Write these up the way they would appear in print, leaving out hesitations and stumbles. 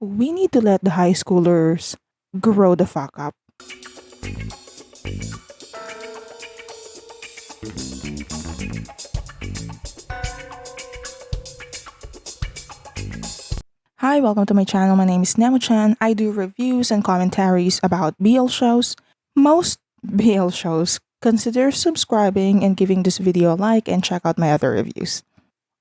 We need to let the high schoolers grow the fuck up. Hi, welcome to my channel. My name is Nemo-chan. I do reviews and commentaries about BL shows. Most BL shows. Consider subscribing and giving this video a like and check out my other reviews.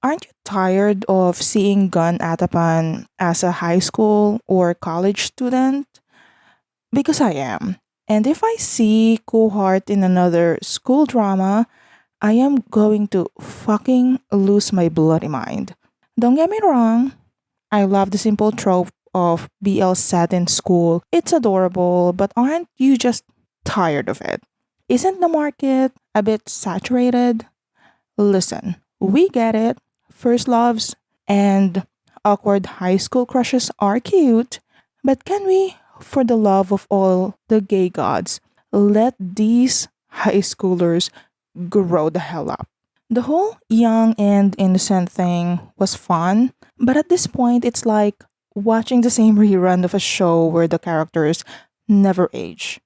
Aren't you tired of seeing Gun Atapan as a high school or college student? Because I am. And if I see Cohort in another school drama, I am going to fucking lose my bloody mind. Don't get me wrong, I love the simple trope of BL set in school. It's adorable, but aren't you just tired of it? Isn't the market a bit saturated? Listen, we get it. First loves and awkward high school crushes are cute, but can we, for the love of all the gay gods, let these high schoolers grow the hell up? The whole young and innocent thing was fun, but at this point, it's like watching the same rerun of a show where the characters never age.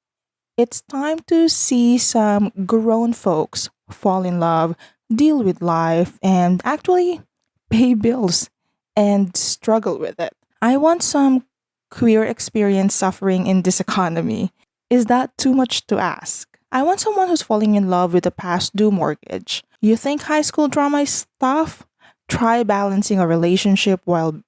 It's time to see some grown folks fall in love, deal with life, and actually pay bills and struggle with it. I want some queer experience suffering in this economy. Is that too much to ask? I want someone who's falling in love with a past due mortgage. You think high school drama is tough? Try balancing a relationship while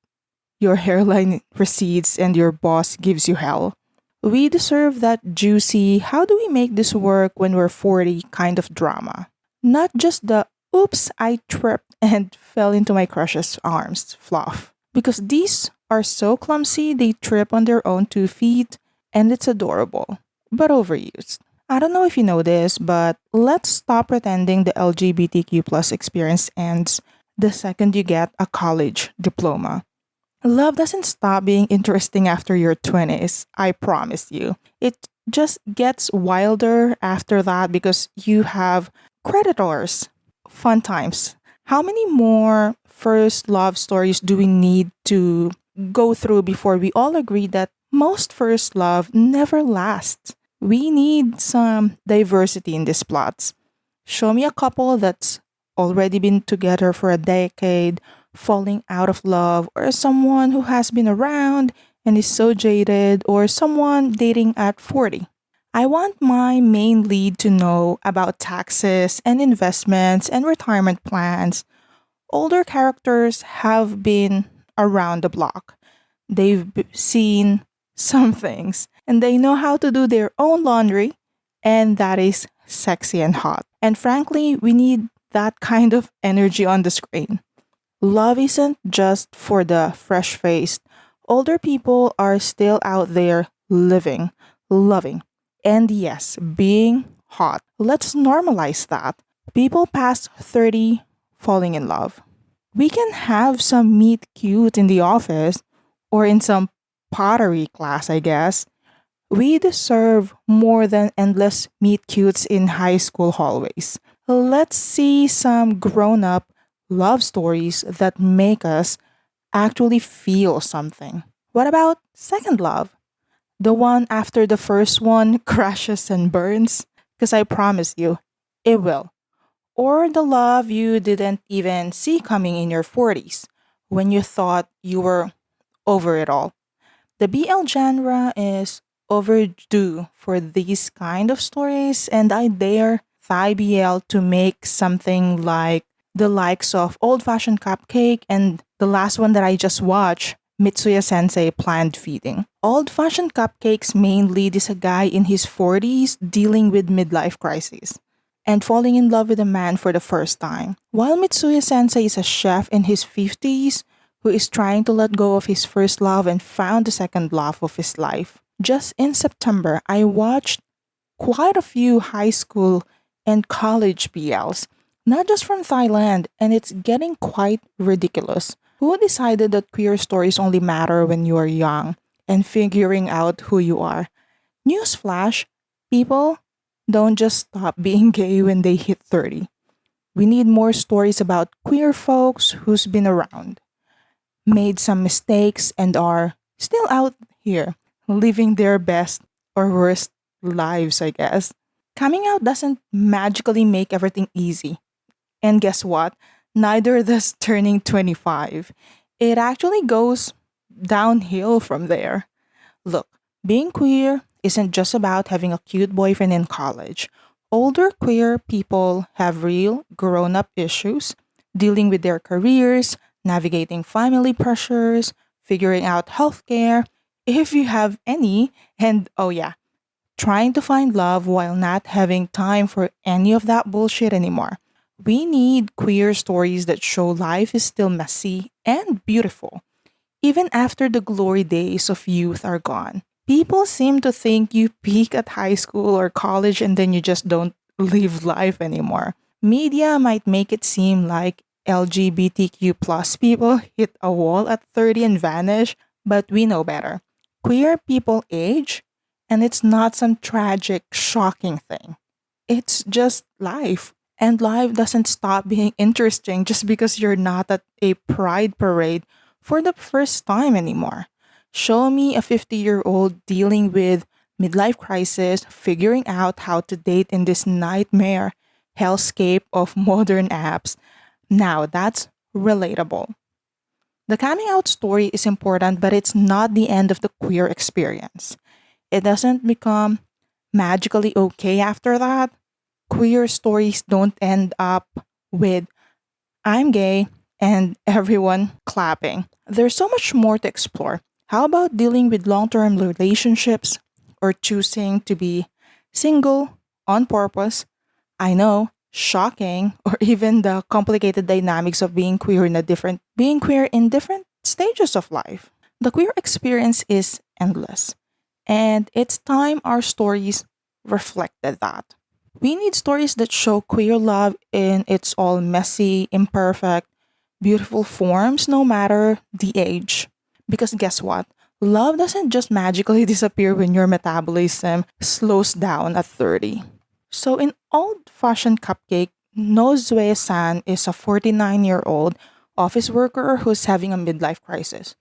your hairline recedes and your boss gives you hell. We deserve that juicy, how do we make this work when we're 40 kind of drama. Not just the oops, I tripped and fell into my crush's arms fluff. Because these are so clumsy, they trip on their own 2 feet, and it's adorable, but overused. I don't know if you know this, but let's stop pretending the LGBTQ plus experience ends the second you get a college diploma. Love doesn't stop being interesting after your 20s, I promise you. It just gets wilder after that because you have creditors. Fun times. How many more first love stories do we need to go through before we all agree that most first love never lasts? We need some diversity in these plots. Show me a couple that's already been together for a decade, falling out of love, or someone who has been around and is so jaded, or someone dating at 40. I want my main lead to know about taxes and investments and retirement plans. Older characters have been around the block. Seen some things and they know how to do their own laundry, and that is sexy and hot. And frankly, we need that kind of energy on the screen. Love isn't just for the fresh faced. Older people are still out there living, loving, and yes, being hot. Let's normalize that. People past 30 falling in love. We can have some meet cute in the office or in some pottery class, I guess. We deserve more than endless meet cutes in high school hallways. Let's see some grown up love stories that make us actually feel something. What about second love? The one after the first one crashes and burns? Because I promise you, it will. Or the love you didn't even see coming in your 40s when you thought you were over it all. The BL genre is overdue for these kind of stories, and I dare Thai BL to make something like the likes of Old-Fashioned Cupcake and the last one that I just watched, Mitsuya Sensei Planned Feeding. Old-Fashioned Cupcake's main lead is a guy in his 40s dealing with midlife crisis and falling in love with a man for the first time, while Mitsuya Sensei is a chef in his 50s who is trying to let go of his first love and found the second love of his life. Just in September, I watched quite a few high school and college BLs, not just from Thailand, and it's getting quite ridiculous. Who decided that queer stories only matter when you are young and figuring out who you are? Newsflash, people don't just stop being gay when they hit 30. We need more stories about queer folks who's been around, made some mistakes, and are still out here, living their best or worst lives, I guess. Coming out doesn't magically make everything easy. And guess what? Neither does turning 25. It actually goes downhill from there. Look, being queer isn't just about having a cute boyfriend in college. Older queer people have real grown up issues, dealing with their careers, navigating family pressures, figuring out healthcare, if you have any, and oh yeah, trying to find love while not having time for any of that bullshit anymore. We need queer stories that show life is still messy and beautiful even after the glory days of youth are gone. People seem to think you peak at high school or college and then you just don't live life anymore. Media might make it seem like LGBTQ plus people hit a wall at 30 and vanish, but we know better. Queer people age, and it's not some tragic, shocking thing. It's just life. And life doesn't stop being interesting just because you're not at a pride parade for the first time anymore. Show me a 50-year-old dealing with midlife crisis, figuring out how to date in this nightmare hellscape of modern apps. Now that's relatable. The coming out story is important, but it's not the end of the queer experience. It doesn't become magically okay after that. Queer stories don't end up with I'm gay and everyone clapping. There's so much more to explore. How about dealing with long term relationships or choosing to be single on purpose? I know, shocking, or even the complicated dynamics of being queer in different stages of life. The queer experience is endless, and it's time our stories reflected that. We need stories that show queer love in its all messy, imperfect, beautiful forms, no matter the age. Because guess what? Love doesn't just magically disappear when your metabolism slows down at 30. So, in Old Fashioned Cupcake, Nozue san is a 49-year-old office worker who's having a midlife crisis.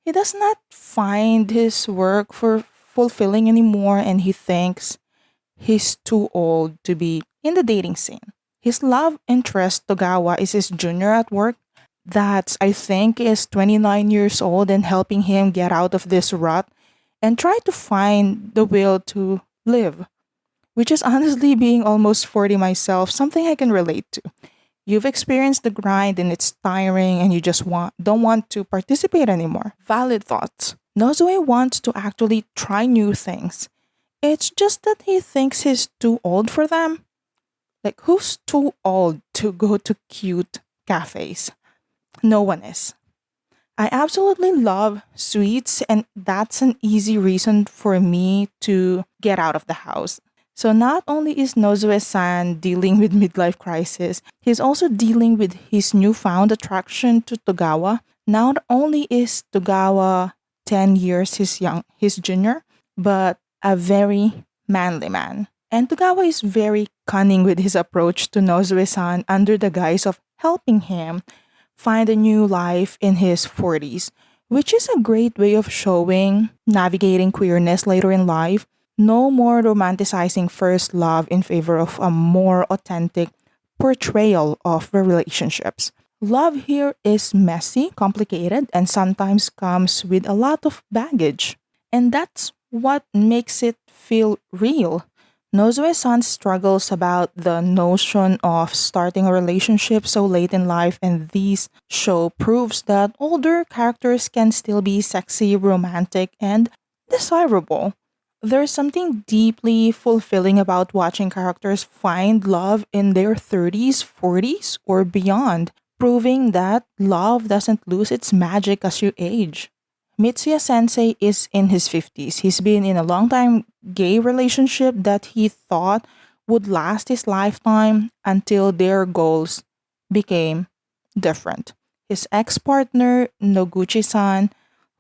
He does not find his work for fulfilling anymore and he thinks he's too old to be in the dating scene. His love interest, Togawa, is his junior at work that I think is 29 years old and helping him get out of this rut and try to find the will to live, which is honestly being almost 40 myself, something I can relate to. You've experienced the grind and it's tiring and you just don't want to participate anymore. Valid thoughts. Nozue wants to actually try new things. It's just that he thinks he's too old for them. Like, who's too old to go to cute cafes? No one is. I absolutely love sweets, and that's an easy reason for me to get out of the house. So, not only is Nozue san dealing with midlife crisis, he's also dealing with his newfound attraction to Togawa. Not only is Togawa 10 years his junior, but a very manly man. And Togawa is very cunning with his approach to Nozue-san under the guise of helping him find a new life in his 40s, which is a great way of showing navigating queerness later in life. No more romanticizing first love in favor of a more authentic portrayal of the relationships. Love here is messy, complicated, and sometimes comes with a lot of baggage. And that's what makes it feel real. Nozue-san struggles about the notion of starting a relationship so late in life, and this show proves that older characters can still be sexy, romantic, and desirable. There's something deeply fulfilling about watching characters find love in their 30s, 40s, or beyond, proving that love doesn't lose its magic as you age. Mitsuya Sensei is in his 50s. He's been in a long time gay relationship that he thought would last his lifetime until their goals became different. His ex partner, Noguchi san,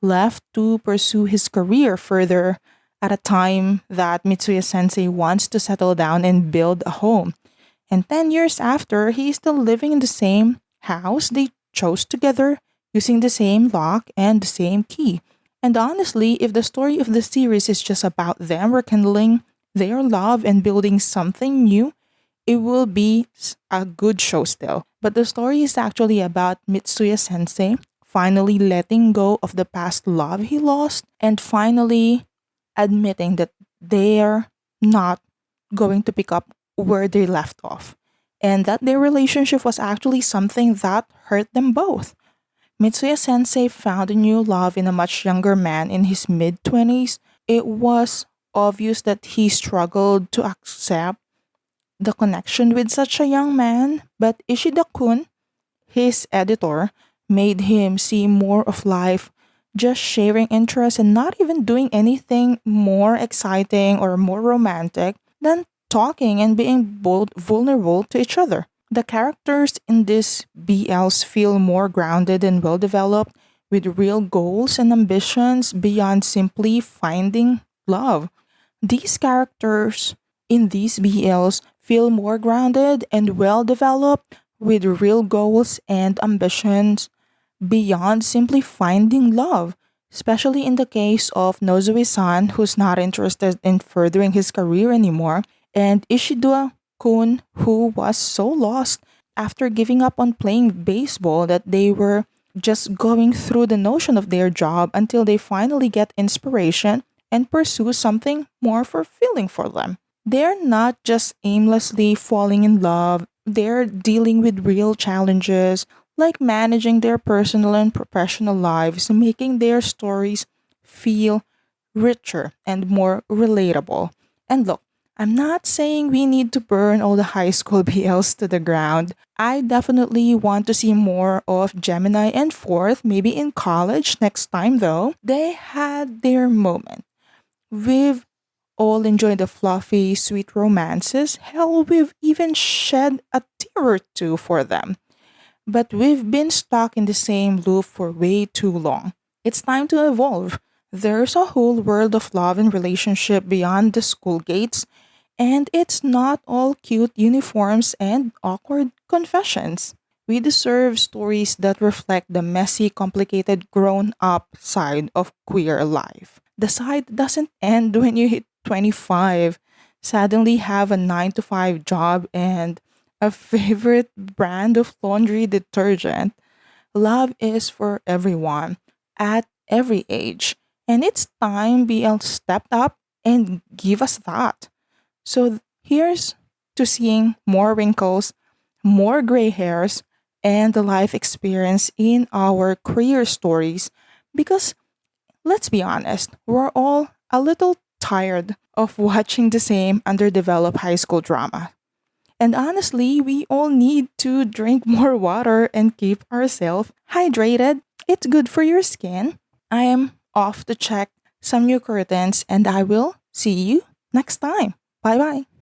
left to pursue his career further at a time that Mitsuya Sensei wants to settle down and build a home. And 10 years after, he's still living in the same house they chose together using the same lock and the same key. And honestly, if the story of the series is just about them rekindling their love and building something new, it will be a good show still. But the story is actually about Mitsuya sensei finally letting go of the past love he lost and finally admitting that they're not going to pick up where they left off and that their relationship was actually something that hurt them both. Mitsuya sensei found a new love in a much younger man in his mid 20s. It was obvious that he struggled to accept the connection with such a young man, but Ishida Kun, his editor, made him see more of life, just sharing interests and not even doing anything more exciting or more romantic than talking and being vulnerable to each other. The characters in these BLs feel more grounded and well developed, with real goals and ambitions beyond simply finding love. These characters in these BLs feel more grounded and well developed, with real goals and ambitions beyond simply finding love, especially in the case of Nozue-san, who's not interested in furthering his career anymore, and Ishida Kun, who was so lost after giving up on playing baseball that they were just going through the notion of their job until they finally get inspiration and pursue something more fulfilling for them. They're not just aimlessly falling in love, they're dealing with real challenges like managing their personal and professional lives, making their stories feel richer and more relatable. And look, I'm not saying we need to burn all the high school BLs to the ground. I definitely want to see more of Gemini and Fourth, maybe in college next time though. They had their moment. We've all enjoyed the fluffy, sweet romances. Hell, we've even shed a tear or two for them. But we've been stuck in the same loop for way too long. It's time to evolve. There's a whole world of love and relationship beyond the school gates, and it's not all cute uniforms and awkward confessions. We deserve stories that reflect the messy, complicated, grown up side of queer life. The side that doesn't end when you hit 25, suddenly have a 9 to 5 job, and a favorite brand of laundry detergent. Love is for everyone at every age. And it's time BL stepped up and give us that. So here's to seeing more wrinkles, more gray hairs, and the life experience in our career stories. Because let's be honest, we're all a little tired of watching the same underdeveloped high school drama. And honestly, we all need to drink more water and keep ourselves hydrated. It's good for your skin. I am off to check some new curtains and I will see you next time. Bye bye.